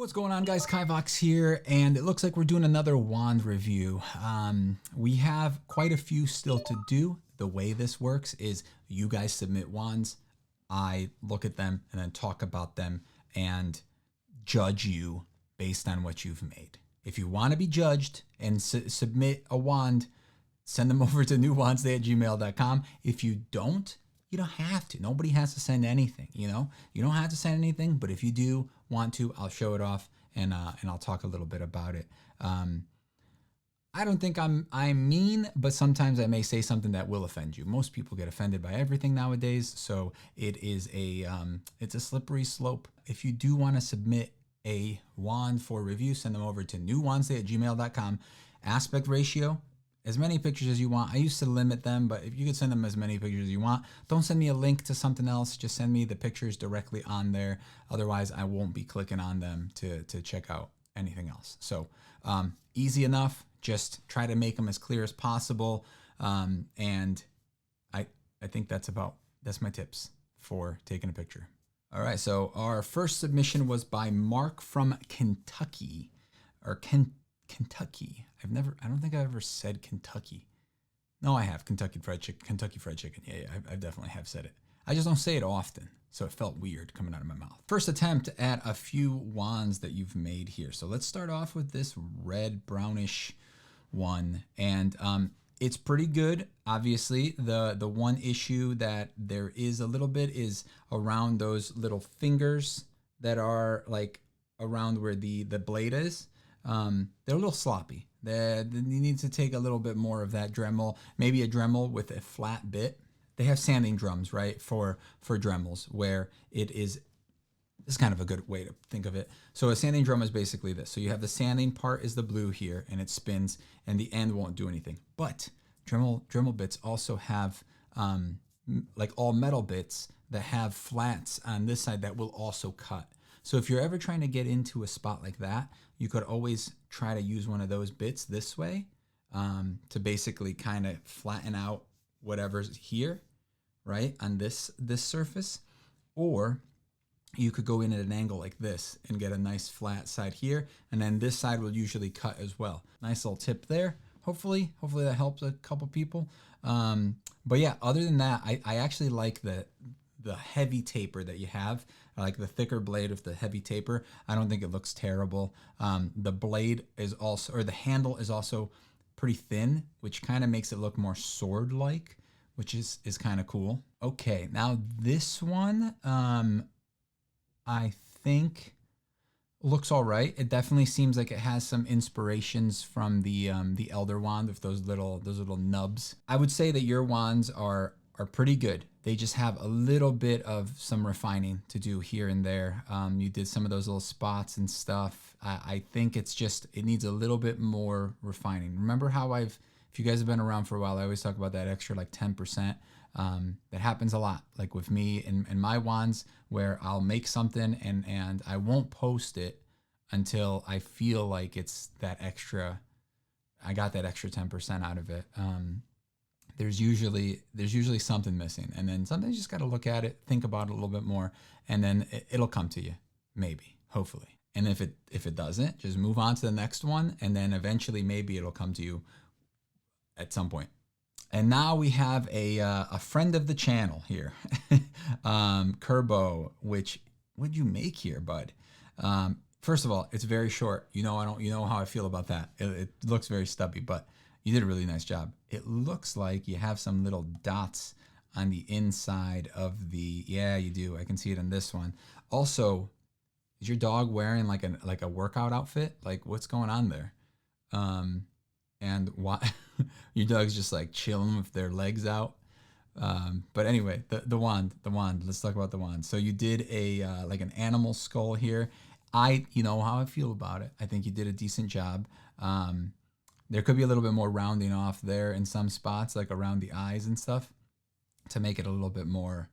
What's going on, guys? Kivox here, and it looks like we're doing another wand review. We have quite a few still to do. The way this works is you guys submit wands, I look at them and then talk about them and judge you based on what you've made. If you want to be judged and submit a wand, send them over to newwandsday@gmail.com. If you don't, you don't have to. Nobody has to send anything, you know? You don't have to send anything, but if you do want to, I'll show it off and I'll talk a little bit about it. I don't think I'm mean, but sometimes I may say something that will offend you. Most people get offended by everything nowadays, so it is it's a slippery slope. If you do want to submit a wand for review, send them over to newwandsday@gmail.com. Aspect ratio, as many pictures as you want. I used to limit them, but if you could send them as many pictures as you want. Don't send me a link to something else. Just send me the pictures directly on there. Otherwise, I won't be clicking on them to check out anything else. So easy enough. Just try to make them as clear as possible. And I think that's my tips for taking a picture. All right, so our first submission was by Mark from Kentucky, or Kentucky. I don't think I've ever said Kentucky. No, I have. Kentucky Fried Chicken. Yeah, I definitely have said it. I just don't say it often, so it felt weird coming out of my mouth. First attempt at a few wands that you've made here. So let's start off with this red brownish one, and it's pretty good. Obviously, the one issue that there is a little bit is around those little fingers that are like around where the blade is. They're a little sloppy. You need to take a little bit more of that Dremel, maybe a Dremel with a flat bit. They have sanding drums, right, for Dremels, where this is kind of a good way to think of it. So a sanding drum is basically this. So you have the sanding part is the blue here, and it spins, and the end won't do anything. But Dremel bits also have like all metal bits that have flats on this side that will also cut. So if you're ever trying to get into a spot like that, you could always try to use one of those bits this way to basically kind of flatten out whatever's here, right, on this surface. Or you could go in at an angle like this and get a nice flat side here, and then this side will usually cut as well. Nice little tip there. Hopefully that helps a couple people. But yeah, other than that, I actually like the heavy taper that you have. I like the thicker blade with the heavy taper. I don't think it looks terrible. The blade is also, or the handle is also pretty thin, which kind of makes it look more sword-like, which is kind of cool. Okay, now this one, I think looks all right. It definitely seems like it has some inspirations from the Elder wand with those little nubs. I would say that your wands are pretty good. They just have a little bit of some refining to do here and there. You did some of those little spots and stuff. I think it needs a little bit more refining. Remember how if you guys have been around for a while, I always talk about that extra like 10%. That happens a lot, like with me and my wands, where I'll make something and I won't post it until I feel like it's that extra, I got that extra 10% out of it. There's usually something missing, and then sometimes you just got to look at it, think about it a little bit more, and then it'll come to you, maybe, hopefully. And if it doesn't, just move on to the next one, and then eventually maybe it'll come to you at some point. And now we have a friend of the channel here, Kerbo. What'd you make here, bud? First of all, it's very short. You know how I feel about that. It looks very stubby, but you did a really nice job. It looks like you have some little dots on the inside of yeah, you do. I can see it on this one. Also, is your dog wearing like a workout outfit? Like, what's going on there? And why your dog's just like chilling with their legs out. But anyway, the wand. Let's talk about the wand. So you did like an animal skull here. You know how I feel about it. I think you did a decent job. There could be a little bit more rounding off there in some spots, like around the eyes and stuff, to make it a little bit more,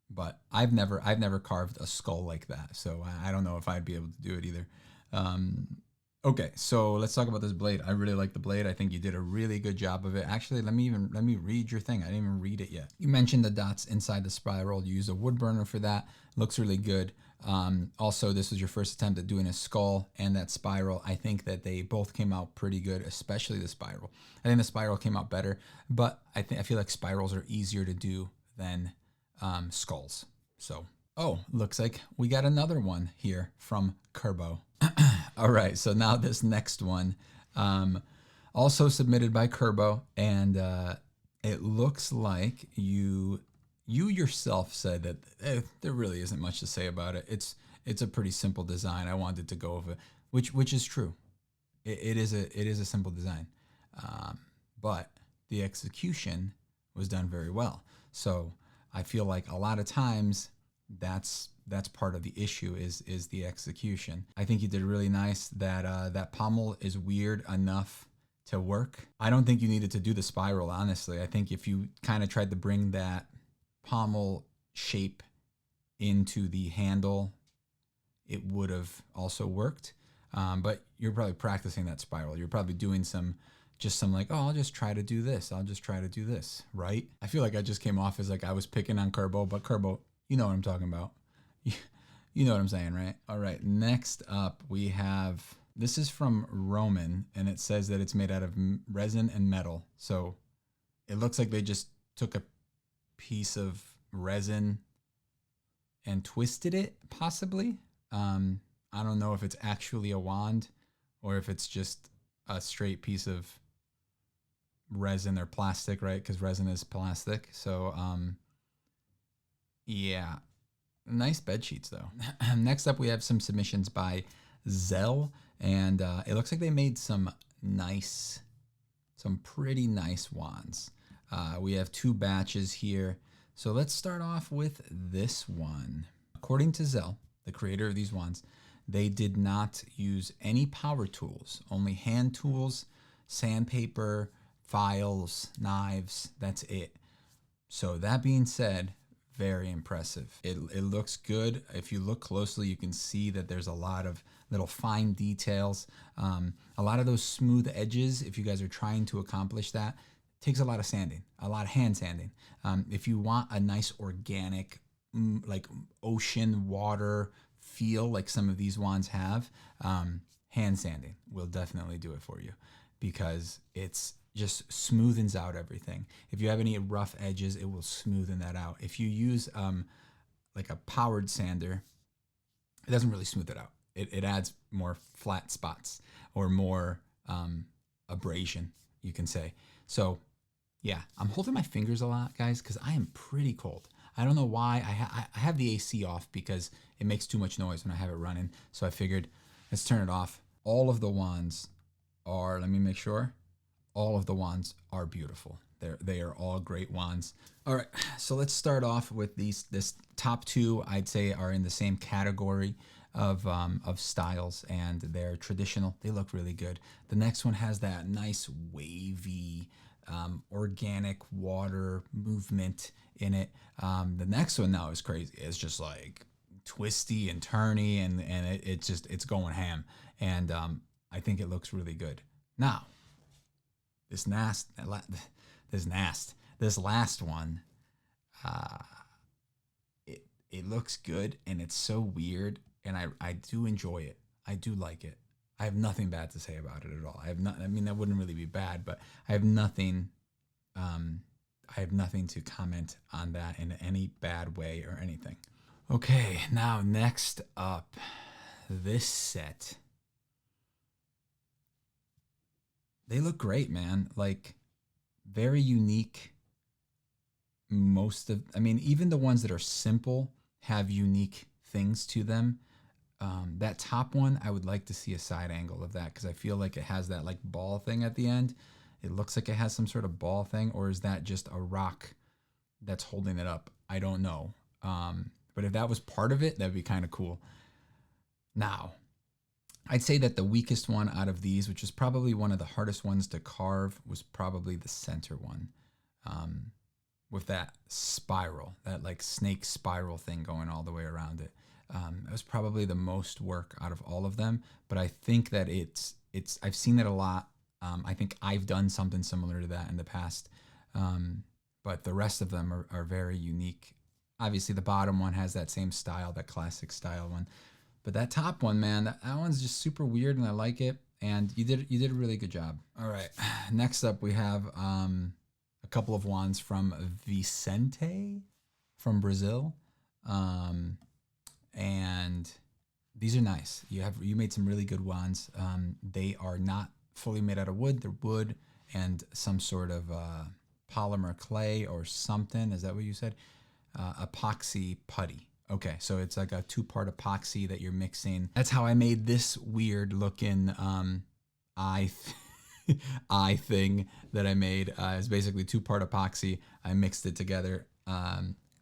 But I've never carved a skull like that, so I don't know if I'd be able to do it either. Okay, so let's talk about this blade. I really like the blade. I think you did a really good job of it. Actually, let me read your thing. I didn't even read it yet. You mentioned the dots inside the spiral. You use a wood burner for that. Looks really good. Also, this was your first attempt at doing a skull and that spiral. I think that they both came out pretty good, especially the spiral. I think the spiral came out better, but I feel like spirals are easier to do than skulls. So, oh, looks like we got another one here from Kerbo. All right, so now this next one, also submitted by Kerbo, and it looks like you yourself said that there really isn't much to say about it. It's a pretty simple design. I wanted to go over, which is true. It is a simple design, but the execution was done very well. So I feel like a lot of times that's part of the issue is the execution. I think you did really nice. That pommel is weird enough to work. I don't think you needed to do the spiral, honestly. I think if you kind of tried to bring that pommel shape into the handle, it would have also worked. But you're probably practicing that spiral. You're probably doing some like, oh, I'll just try to do this. I'll just try to do this, right? I feel like I just came off as like I was picking on Kerbo, but Kerbo, you know what I'm talking about. You know what I'm saying, right? All right, next up we have, this is from Roman, and it says that it's made out of resin and metal. So it looks like they just took a piece of resin and twisted it, possibly. I don't know if it's actually a wand or if it's just a straight piece of resin or plastic, right? Because resin is plastic. So yeah, nice bed sheets though. Next up we have some submissions by Zell, and it looks like they made some pretty nice wands. We have 2 batches here. So let's start off with this one. According to Zell, the creator of these wands, they did not use any power tools, only hand tools, sandpaper, files, knives, that's it. So that being said, very impressive. It looks good. If you look closely, you can see that there's a lot of little fine details. A lot of those smooth edges, if you guys are trying to accomplish that, takes a lot of sanding, a lot of hand sanding. If you want a nice organic, like ocean water feel like some of these wands have, hand sanding will definitely do it for you, because it's just smoothens out everything. If you have any rough edges, it will smoothen that out. If you use like a powered sander, it doesn't really smooth it out. It adds more flat spots or more abrasion, you can say. So yeah, I'm holding my fingers a lot, guys, because I am pretty cold. I don't know why. I have the AC off because it makes too much noise when I have it running. So I figured, let's turn it off. All of the wands are, let me make sure, all of the wands are beautiful. They are all great wands. All right, so let's start off with this top 2, I'd say, are in the same category of styles, and they're traditional. They look really good. The next one has that nice wavy, organic water movement in it. The next one now is crazy. It's just like twisty and turny, and it's going ham. And I think it looks really good. Now, this last one, it looks good, and it's so weird, and I do enjoy it. I do like it. I have nothing bad to say about it at all. I mean, that wouldn't really be bad, but I have nothing to comment on that in any bad way or anything. Okay, now next up, this set. They look great, man. Like, very unique. Even the ones that are simple have unique things to them. That top one, I would like to see a side angle of that, because I feel like it has that like ball thing at the end. It looks like it has some sort of ball thing, or is that just a rock that's holding it up? I don't know. But if that was part of it, that'd be kind of cool. Now, I'd say that the weakest one out of these, which is probably one of the hardest ones to carve, was probably the center one. With that spiral, that like snake spiral thing going all the way around it. It was probably the most work out of all of them, but I think that I've seen it a lot. I think I've done something similar to that in the past. But the rest of them are very unique Obviously, the bottom one has that same style, that classic style one. But that top one, man, that one's just super weird, and I like it. And you did a really good job. All right, next up we have a couple of wands from Vicente from Brazil, and these are nice. You made some really good wands. They are not fully made out of wood. They're wood and some sort of polymer clay or something. Is that what you said? Epoxy putty. Okay, so it's like a 2-part epoxy that you're mixing. That's how I made this weird looking eye eye thing that I made. It's basically 2-part epoxy. I mixed it together,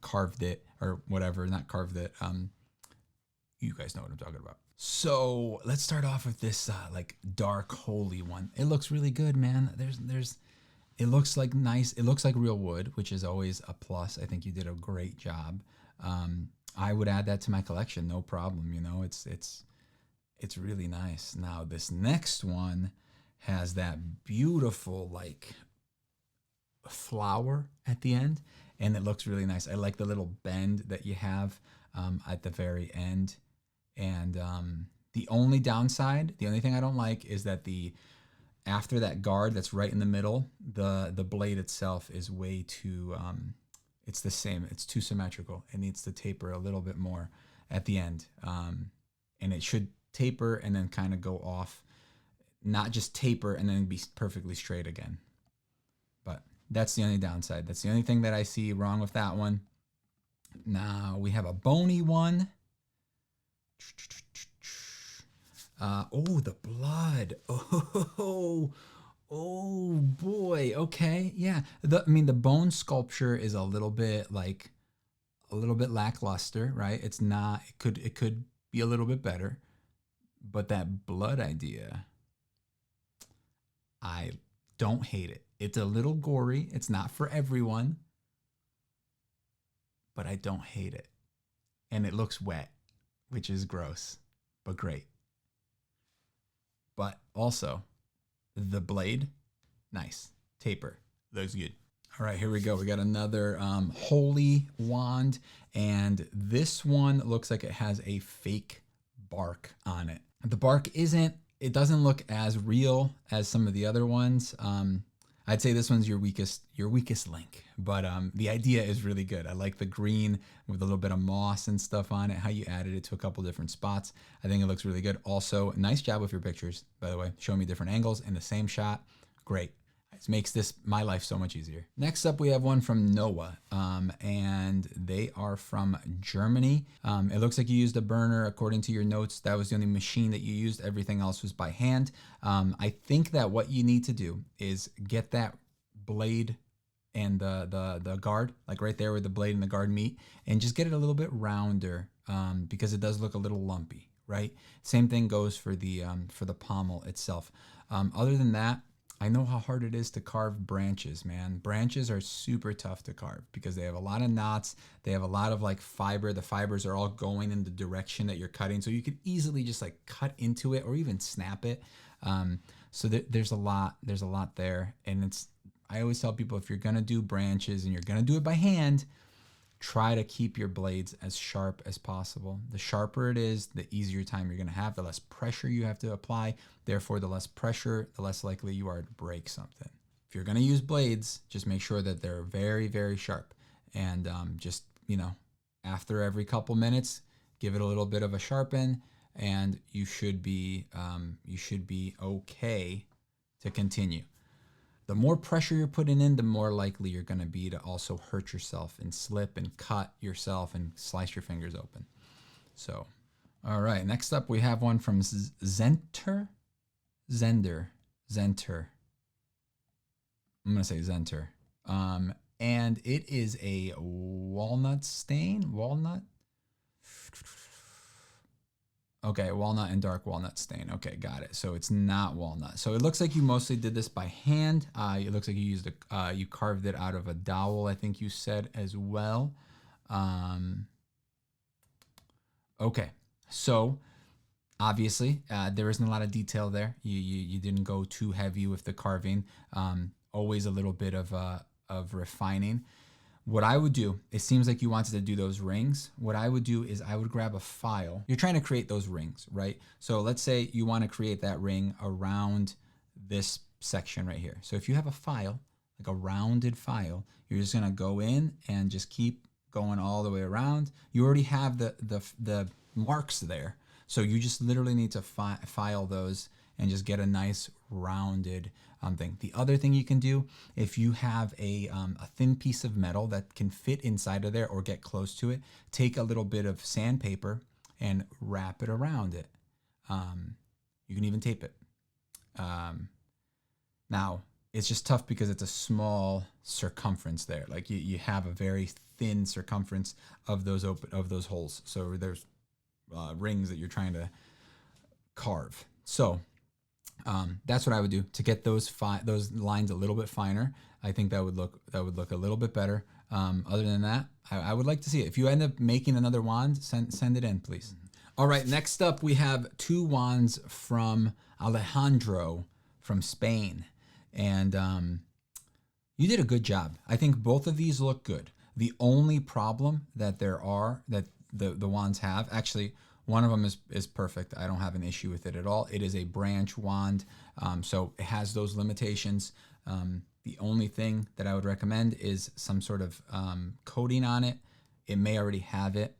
carved it or whatever, not carved it. You guys know what I'm talking about. So let's start off with this like dark holy one. It looks really good, man. It looks like nice. It looks like real wood, which is always a plus. I think you did a great job. I would add that to my collection, no problem. You know, it's really nice. Now this next one has that beautiful like flower at the end, and it looks really nice. I like the little bend that you have at the very end. And the only downside, the only thing I don't like is that after that guard that's right in the middle, the blade itself is way too, it's the same. It's too symmetrical. It needs to taper a little bit more at the end. And it should taper and then kind of go off, not just taper and then be perfectly straight again. But that's the only downside. That's the only thing that I see wrong with that one. Now we have a bony one. Oh, the blood. Oh boy. Okay. Yeah. The bone sculpture is a little bit lackluster, right? It's not, it could be a little bit better, but that blood idea, I don't hate it. It's a little gory. It's not for everyone, but I don't hate it. And it looks wet, which is gross, but great. But also, the blade, nice. Taper, looks good. All right, here we go. We got another holy wand, and this one looks like it has a fake bark on it. The bark it doesn't look as real as some of the other ones. I'd say this one's your weakest link, but the idea is really good. I like the green with a little bit of moss and stuff on it, how you added it to a couple different spots. I think it looks really good. Also, nice job with your pictures, by the way, showing me different angles in the same shot. Great. It makes my life so much easier. Next up, we have one from Noah, and they are from Germany. It looks like you used a burner according to your notes. That was the only machine that you used. Everything else was by hand. I think that what you need to do is get that blade and the guard, like right there where the blade and the guard meet, and just get it a little bit rounder because it does look a little lumpy, right? Same thing goes for the pommel itself. Other than that, I know how hard it is to carve branches, man. Branches are super tough to carve because they have a lot of knots. They have a lot of like fiber. The fibers are all going in the direction that you're cutting. So you could easily just like cut into it or even snap it. So there's a lot there. And I always tell people, if you're going to do branches and you're going to do it by hand, try to keep your blades as sharp as possible. The sharper it is, the easier time you're going to have, the less pressure you have to apply. Therefore, the less pressure, the less likely you are to break something. If you're going to use blades, just make sure that they're very, very sharp. And just, after every couple minutes, give it a little bit of a sharpen, and you should be okay to continue. The more pressure you're putting in, the more likely you're going to be to also hurt yourself and slip and cut yourself and slice your fingers open. So, all right. Next up, we have one from Zenter. I'm going to say Zenter. And it is a walnut stain. Walnut? Okay, walnut and dark walnut stain. Okay, got it. So it's not walnut. So it looks like you mostly did this by hand. It looks like you used you carved it out of a dowel, I think you said as well. Okay, so obviously there isn't a lot of detail there. You didn't go too heavy with the carving. Always a little bit of refining. what I would do, it seems like you wanted to do those rings. What I would do is I would grab a file. You're trying to create those rings, right? So let's say you want to create that ring around this section right here. So if you have a file, like a rounded file, you're just gonna go in and just keep going all the way around. You already have the marks there. So you just literally need to file those and just get a nice rounded thing. The other thing you can do, if you have a thin piece of metal that can fit inside of there or get close to it, take a little bit of sandpaper and wrap it around it. You can even tape it. Now, it's just tough because it's a small circumference there. Like you have a very thin circumference of those holes. So there's rings that you're trying to carve. So that's what I would do to get those lines a little bit finer. I think that would look a little bit better. Other than that, I would like to see it. If you end up making another wand, send it in, please. All right, next up we have 2 wands from Alejandro from Spain, and you did a good job. I think both of these look good. The only problem that the wands have, actually, one of them is perfect. I don't have an issue with it at all. It is a branch wand, so it has those limitations. The only thing that I would recommend is some sort of coating on it. It may already have it.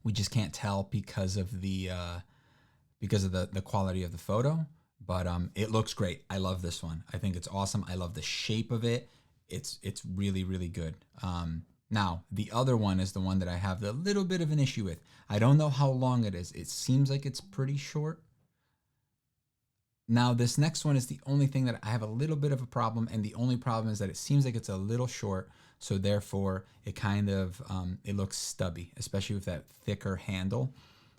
We just can't tell because of the quality of the photo. But it looks great. I love this one. I think it's awesome. I love the shape of it. It's really, really good. Now, the other one is the one that I have a little bit of an issue with. I don't know how long it is. It seems like it's pretty short. Now, this next one is the only thing that I have a little bit of a problem, and the only problem is that it seems like it's a little short, so therefore it kind of, it looks stubby, especially with that thicker handle.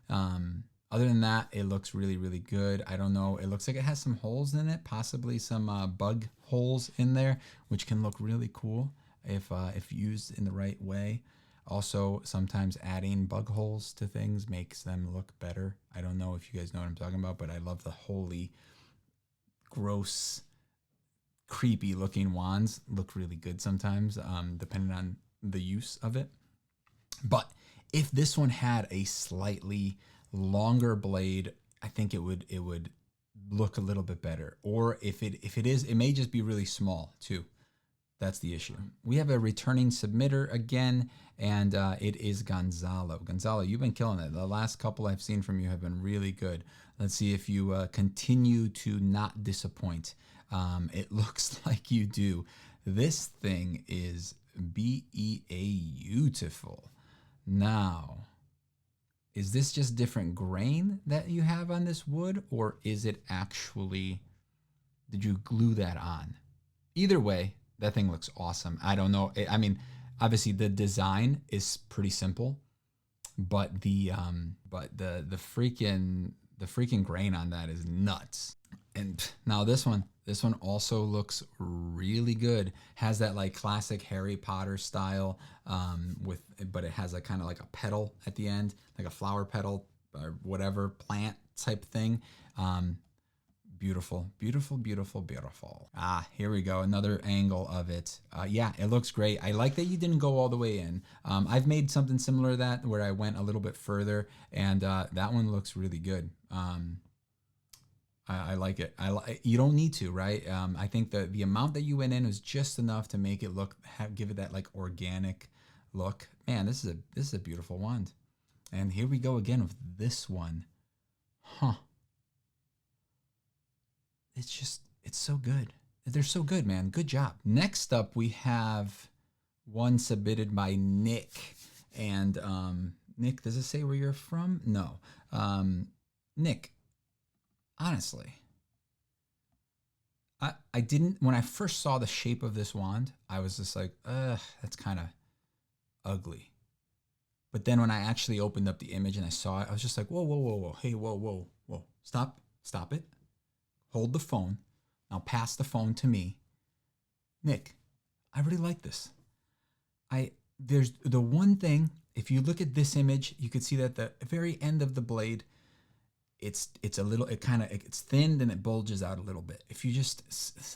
Other than that, it looks really, really good. I don't know. It looks like it has some holes in it, possibly some bug holes in there, which can look really cool if used in the right way. Also, sometimes adding bug holes to things makes them look better. I don't know if you guys know what I'm talking about, but I love the holy, gross, creepy looking wands. Look really good sometimes, depending on the use of it. But if this one had a slightly longer blade, I think it would look a little bit better. Or if it is, it may just be really small too. That's the issue. We have a returning submitter again, and it is Gonzalo. Gonzalo, you've been killing it. The last couple I've seen from you have been really good. Let's see if you continue to not disappoint. It looks like you do. This thing is beautiful. Now, is this just different grain that you have on this wood, or is it actually, did you glue that on? Either way, that thing looks awesome. I don't know. I mean, obviously the design is pretty simple, but the freaking grain on that is nuts. And now this one also looks really good. Has that like classic Harry Potter style, but it has a kind of like a petal at the end, like a flower petal or whatever plant type thing. Beautiful, beautiful, beautiful, beautiful. Ah, here we go. Another angle of it. Yeah, it looks great. I like that you didn't go all the way in. I've made something similar to that where I went a little bit further, and that one looks really good. I like it. You don't need to, right? I think the amount that you went in was just enough to make it give it that like organic look. Man, this is a beautiful wand. And here we go again with this one. Huh. It's so good. They're so good, man. Good job. Next up, we have one submitted by Nick. And Nick, does it say where you're from? No. Nick, honestly, I didn't, when I first saw the shape of this wand, I was just like, that's kind of ugly. But then when I actually opened up the image and I saw it, I was just like, whoa, whoa, whoa, whoa. Hey, whoa, whoa, whoa. Stop it. Hold the phone. Now pass the phone to me. Nick, I really like this. There's the one thing, if you look at this image, you could see that the very end of the blade, it's thinned and it bulges out a little bit. If you just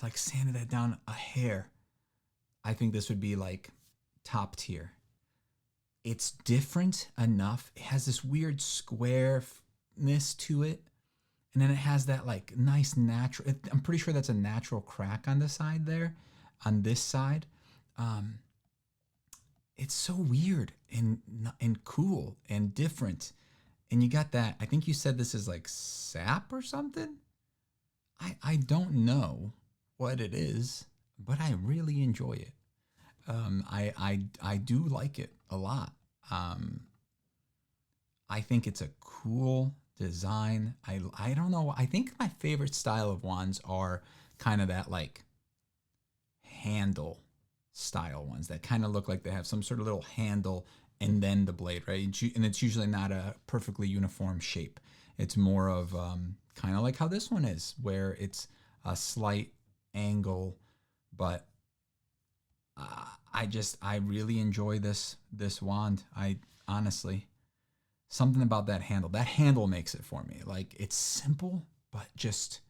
like sanded that down a hair, I think this would be like top tier. It's different enough. It has this weird squareness to it. And then it has that like nice natural, I'm pretty sure that's a natural crack on the side there, on this side. It's so weird and cool and different. And you got that, I think you said this is like sap or something? I don't know what it is, but I really enjoy it. I do like it a lot. I think it's a cool design. I don't know. I think my favorite style of wands are kind of that like handle style ones that kind of look like they have some sort of little handle and then the blade, right? And it's usually not a perfectly uniform shape. It's more of kind of like how this one is, where it's a slight angle, but I really enjoy this wand. I honestly, something about that handle. That handle makes it for me. Like, it's simple, but just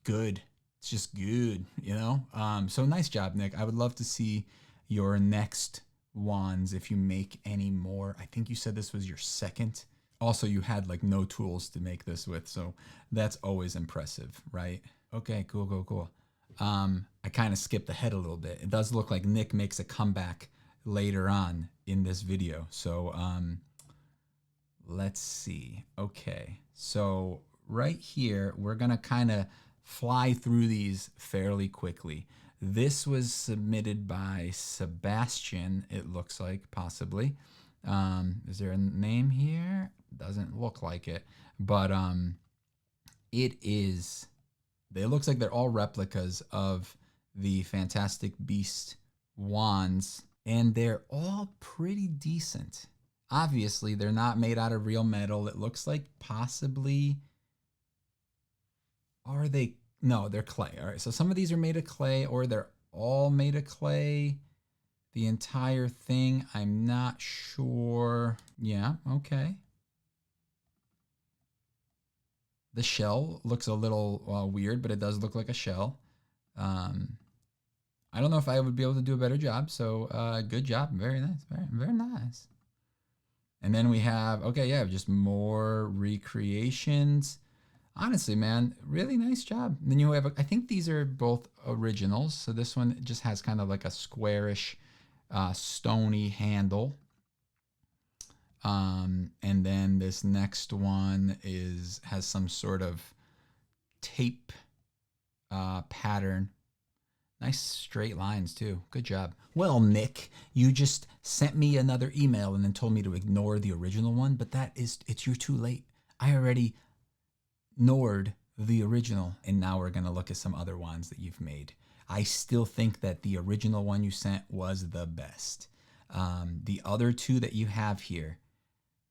good. It's just good, you know? So nice job, Nick. I would love to see your next wands if you make any more. I think you said this was your second. Also, you had like no tools to make this with, so that's always impressive, right? Okay, cool. I kind of skipped ahead a little bit. It does look like Nick makes a comeback later on in this video. So let's see. Okay, so right here, we're gonna kind of fly through these fairly quickly. This was submitted by Sebastian, it looks like, possibly. Is there a name here? Doesn't look like it, but it looks like they're all replicas of the Fantastic Beast wands, and they're all pretty decent. Obviously, they're not made out of real metal. It looks like possibly, are they? No, they're clay. All right, so some of these are made of clay, or they're all made of clay. The entire thing, I'm not sure. Yeah, okay. The shell looks a little weird, but it does look like a shell. I don't know if I would be able to do a better job, so good job. Very nice, very nice. And then we have, okay, yeah, just more recreations. Honestly, man, really nice job. And then you have, I think these are both originals. So this one just has kind of like a squarish, stony handle. And then this next one has some sort of tape pattern. Nice straight lines too. Good job. Well, Nick, you just sent me another email and then told me to ignore the original one, but you're too late. I already ignored the original, and now we're gonna look at some other ones that you've made. I still think that the original one you sent was the best. The other two that you have here,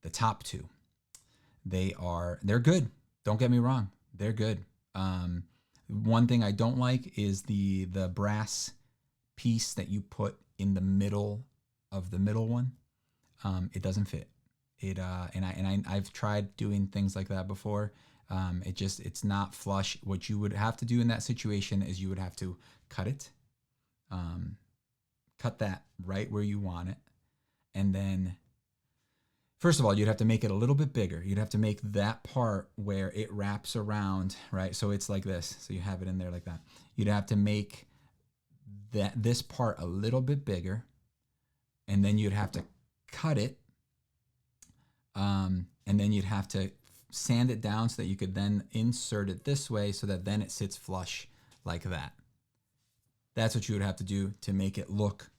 the top two, they're good. Don't get me wrong, they're good. One thing I don't like is the brass piece that you put in the middle of the middle one. It doesn't fit. I've tried doing things like that before. It's not flush. What you would have to do in that situation is you would have to cut it, cut that right where you want it, and then first of all, you'd have to make it a little bit bigger. You'd have to make that part where it wraps around, right? So it's like this. So you have it in there like that. You'd have to make this part a little bit bigger, and then you'd have to cut it, and then you'd have to sand it down so that you could then insert it this way so that then it sits flush like that. That's what you would have to do to make it look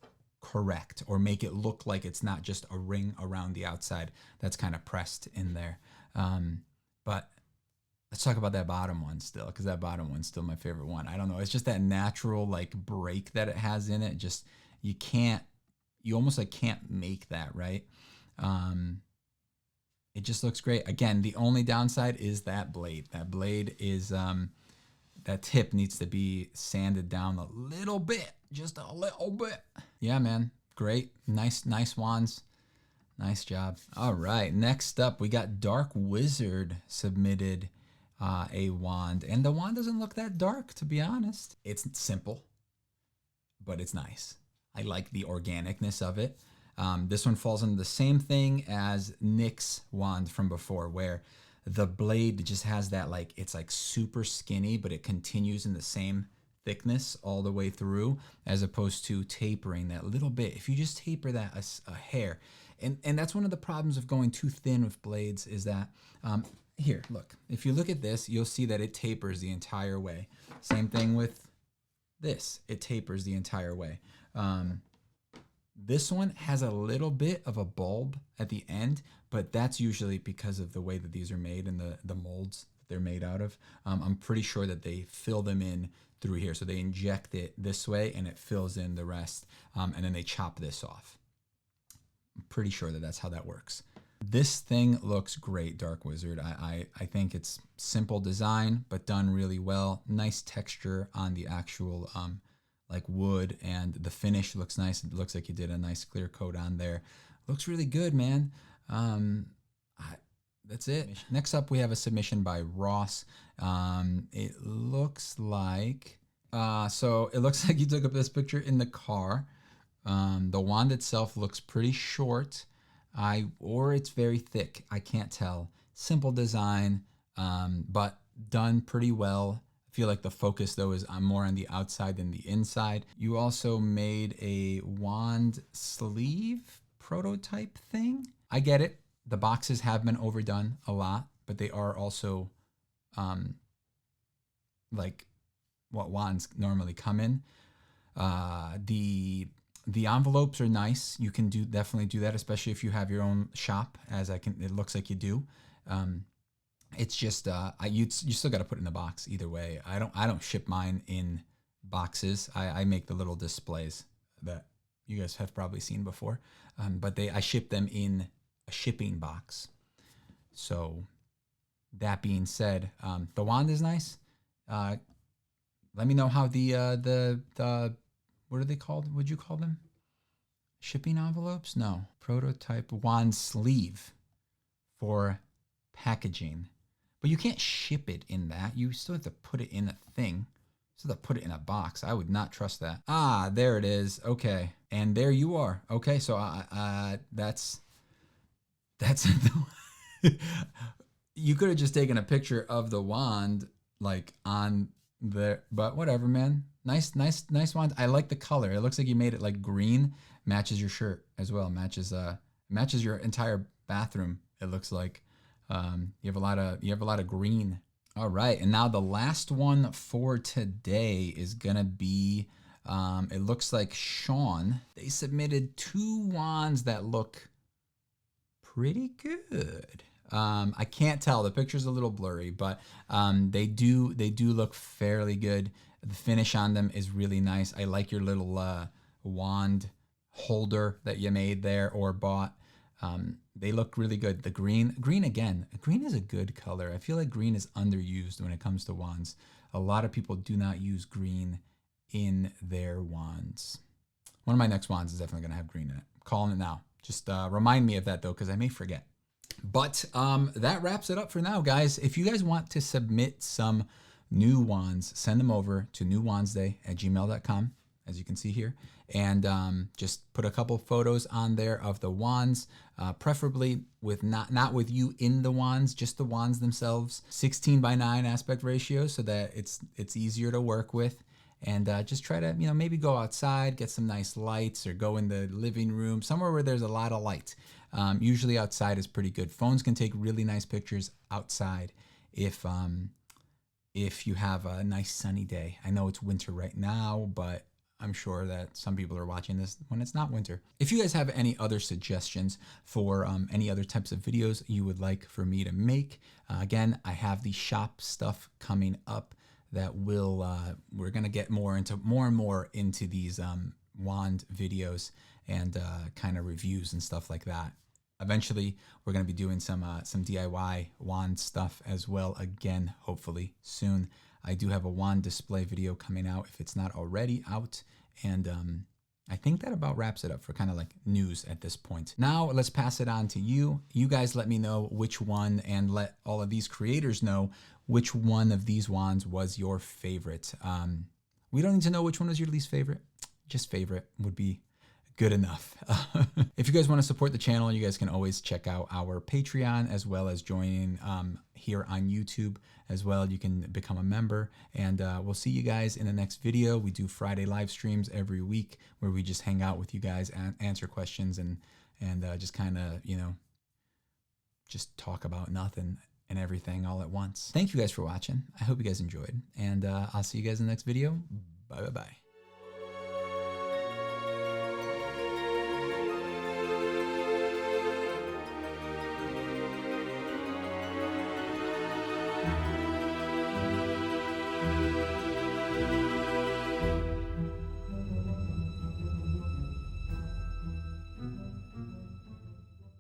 correct, or make it look like it's not just a ring around the outside that's kind of pressed in there. But let's talk about that bottom one still, because that bottom one's still my favorite one. I don't know. It's just that natural like break that it has in it. Just, you almost like can't make that, right? It just looks great. Again, the only downside is that blade. That blade is, that tip needs to be sanded down a little bit, just a little bit. Yeah, man, great. Nice wands. Nice job. All right, next up, we got Dark Wizard submitted a wand, and the wand doesn't look that dark, to be honest. It's simple, but it's nice. I like the organicness of it. This one falls under the same thing as Nick's wand from before, where the blade just has that, like, it's like super skinny, but it continues in the same thickness all the way through, as opposed to tapering that little bit. If you just taper that a hair, and that's one of the problems of going too thin with blades, is that, here, look, if you look at this, you'll see that it tapers the entire way. Same thing with this, it tapers the entire way. This one has a little bit of a bulb at the end, but that's usually because of the way that these are made and the molds that they're made out of. I'm pretty sure that they fill them in through here. So they inject it this way and it fills in the rest, and then they chop this off. I'm pretty sure that that's how that works. This thing looks great, Dark Wizard. I think it's simple design, but done really well. Nice texture on the actual like wood, and the finish looks nice. It looks like you did a nice clear coat on there. Looks really good, man. That's it. Next up, we have a submission by Ross. It looks like, so it looks like you took up this picture in the car. The wand itself looks pretty short, or it's very thick. I can't tell. Simple design, but done pretty well. I feel like the focus though is more on the outside than the inside. You also made a wand sleeve prototype thing. I get it. The boxes have been overdone a lot, but they are also like what wands normally come in. The envelopes are nice. You can definitely do that, especially if you have your own shop, it looks like you do. It's just you still got to put it in the box either way. I don't ship mine in boxes. I make the little displays that you guys have probably seen before, but I ship them in a shipping box. So that being said, the wand is nice. Let me know how the what are they called? What'd you call them? Shipping envelopes? No, prototype wand sleeve for packaging. But you can't ship it in that. You still have to put it in a thing. Still have to put it in a box. I would not trust that. Ah, there it is. Okay, and there you are. Okay, so that's you could have just taken a picture of the wand like on there, but whatever, man. Nice wand. I like the color. It looks like you made it like green. Matches your shirt as well. Matches your entire bathroom. It looks like. You have a lot of green. All right, and now the last one for today is gonna be, it looks like Sean. They submitted 2 wands that look pretty good. I can't tell, the picture's a little blurry, but they do look fairly good. The finish on them is really nice. I like your little wand holder that you made there or bought. They look really good. The green again. Green is a good color. I feel like green is underused when it comes to wands. A lot of people do not use green in their wands. One of my next wands is definitely going to have green in it. I'm calling it now. Just remind me of that though, because I may forget. But that wraps it up for now, guys. If you guys want to submit some new wands, send them over to newwandsday@gmail.com, as you can see here, and just put a couple photos on there of the wands, preferably with not with you in the wands, just the wands themselves. 16:9 aspect ratio, so that it's easier to work with. And just try to, maybe go outside, get some nice lights, or go in the living room, somewhere where there's a lot of light. Usually outside is pretty good. Phones can take really nice pictures outside if you have a nice sunny day. I know it's winter right now, but I'm sure that some people are watching this when it's not winter. If you guys have any other suggestions for any other types of videos you would like for me to make, again, I have the shop stuff coming up that we're gonna get more and more into these wand videos and kind of reviews and stuff like that. Eventually, we're gonna be doing some DIY wand stuff as well, again, hopefully soon. I do have a wand display video coming out if it's not already out, and I think that about wraps it up for kind of like news at this point. Now let's pass it on to you. You guys let me know which one, and let all of these creators know which one of these wands was your favorite. We don't need to know which one was your least favorite. just favorite would be good enough. If you guys want to support the channel, you guys can always check out our Patreon, as well as joining here on YouTube as well. You can become a member, and we'll see you guys in the next video. We do Friday live streams every week where we just hang out with you guys and answer questions and just kind of, you know, just talk about nothing and everything all at once. Thank you guys for watching. I hope you guys enjoyed, and I'll see you guys in the next video. Bye bye bye.